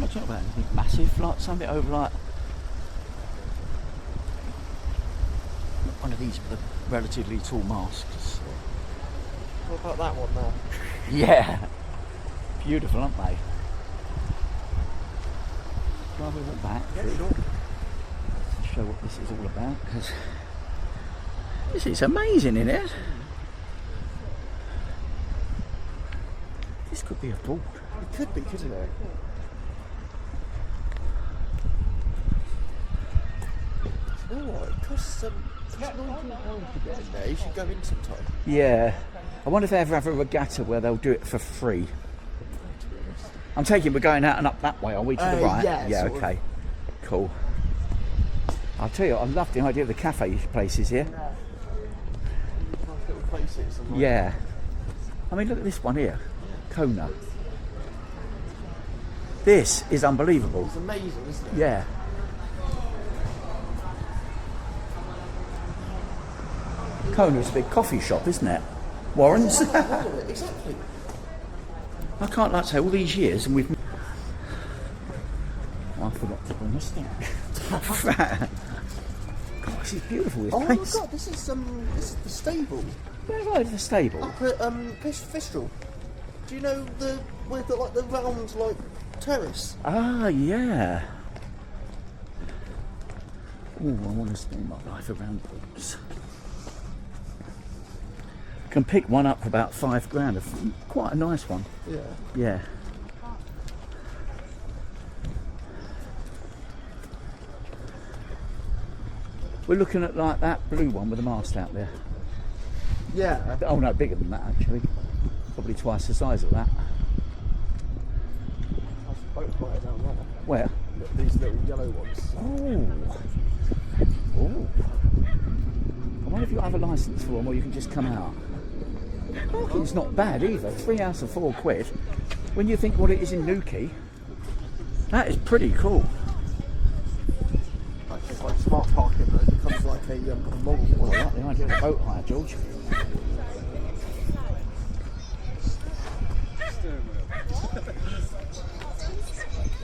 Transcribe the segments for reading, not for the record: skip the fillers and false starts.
not talking about anything massive, like something over like one of these relatively tall masts. What about that one there? Yeah, beautiful, aren't they? Shall we walk back? Yeah, sure. Show what this is all about, because this is amazing, isn't it? This could be a board. It could be, couldn't it? You know what? It costs £19 to get in there. You should go in sometime. Yeah. I wonder if they ever have a regatta where they'll do it for free. I'm taking we're going out and up that way, are we, to the right? Yeah, okay. Cool. I'll tell you, I love the idea of the cafe places here. Yeah. Nice little places. And Yeah. I mean, look at this one here. Kona. This is unbelievable. It's amazing, isn't it? Yeah. Kona's a big coffee shop, isn't it? Warren's. Exactly. I can't like say all these years and we've... Oh, I forgot to bring this thing. God, this is beautiful, this place. My god, this is the stable. Where have I the stable? Up at Stroll. Do you know where the like the round like terrace? Ah, yeah. Oh, I want to spend my life around pools. Can pick one up for about £5 grand. Quite a nice one. Yeah. Yeah. We're looking at like that blue one with the mast out there. Yeah. Oh no, bigger than that actually. Probably twice the size of that. That's a boat right down there. Where? Look, these little yellow ones. Oh. Oh. I wonder if you have a licence for them or you can just come out. Parking's not bad either. 3 hours for £4. When you think what it is in Newquay, that is pretty cool. Like, it's like smart parking, but it becomes like a model one. I like the idea of the boat hire, George.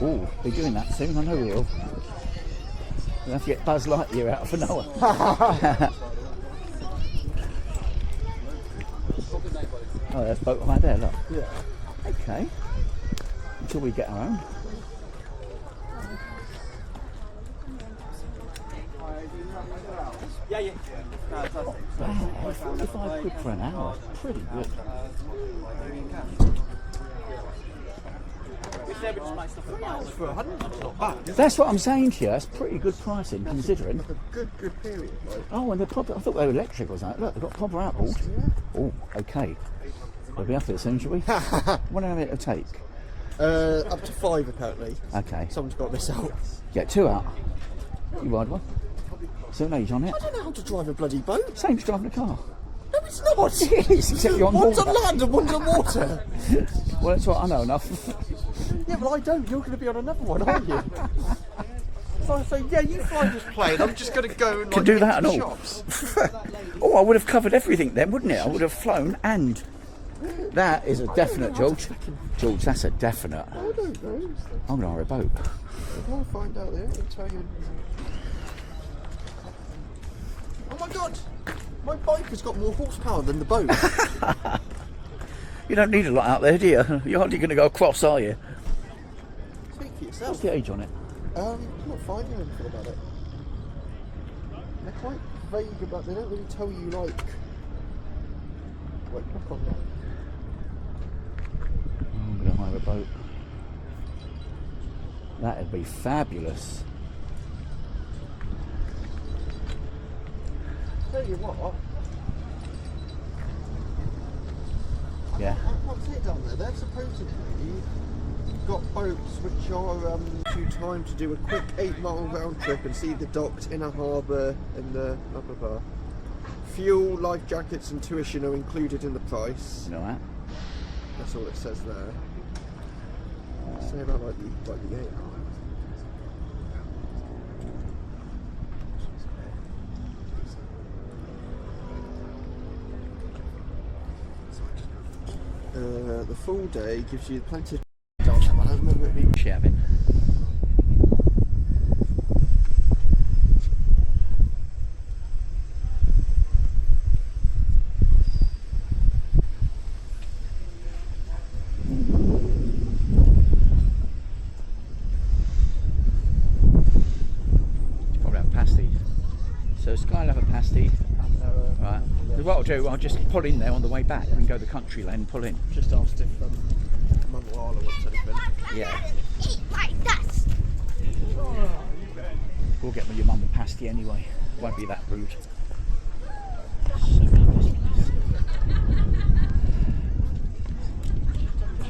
Oh, we're doing that soon, I know we will. We'll have to get Buzz Lightyear out for Noah. Oh, there's boat hire there, look. Yeah. Okay. Until we get our own. Yeah. Wow, 45 quid for an hour. Pretty good. For 100, not bad. That's what I'm saying to you. That's pretty good pricing considering. Like a good period. Like. Oh, and they're proper. I thought they were electric or something. Look, they've got proper outboard. Oh, okay. We'll be up it soon, shall we? What do it'll take? Up to 5 apparently. Okay. Someone's got this out. Get 2 out. You ride one. Certain age on it. I don't know how to drive a bloody boat. Same as driving a car. No, it's not. It is, except you're on One's water. on land and one's on water. Well, that's what I know enough. Yeah, but I don't. You're going to be on another one, aren't you? So I say, yeah, you fly this plane. I'm just going to go and Can like, do that and all. shops. Oh, I would have covered everything then, wouldn't it? I would have flown and... That is a definite, George. George, that's a definite. I don't know. I'm going to hire a boat. I'll find out there. I'll tell you. Oh my god! My bike has got more horsepower than the boat. You don't need a lot out there, do you? You're hardly going to go across, are you? Speak for What's yourself. the age on it? I'm not finding anything about it. They're quite vague about. They don't really tell you like. Wait, look on that. I'm going to hire a boat. That'd be fabulous. Tell you what. Yeah. What's it down there? They've supposedly got boats which are you time to do a quick 8-mile round trip and see the docks in a harbour and the blah blah blah. Fuel, life jackets and tuition are included in the price. You know that? That's all it says there. Say about like the 8 the full day gives you plenty of down there. I don't remember it being Shaving. pasty. Right. What I'll do, I'll just pull in there on the way back. We can go the country lane and pull in. Just asked if Mum Lala wants anything. Yeah. Eat like that. We'll get your mum a pasty anyway. Won't be that rude. Should we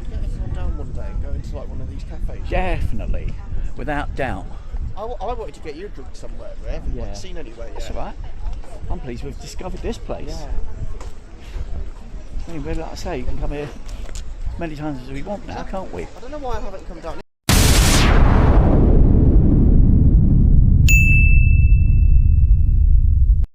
get everyone down one day and go into like one of these cafes? Definitely, without doubt. I wanted to get you a drink somewhere, but I haven't Yeah. seen anywhere yet. That's all right. I'm pleased we've discovered this place. Yeah. I mean, like I say, you can come here as many times as we want now, can't we? I don't know why I haven't come down.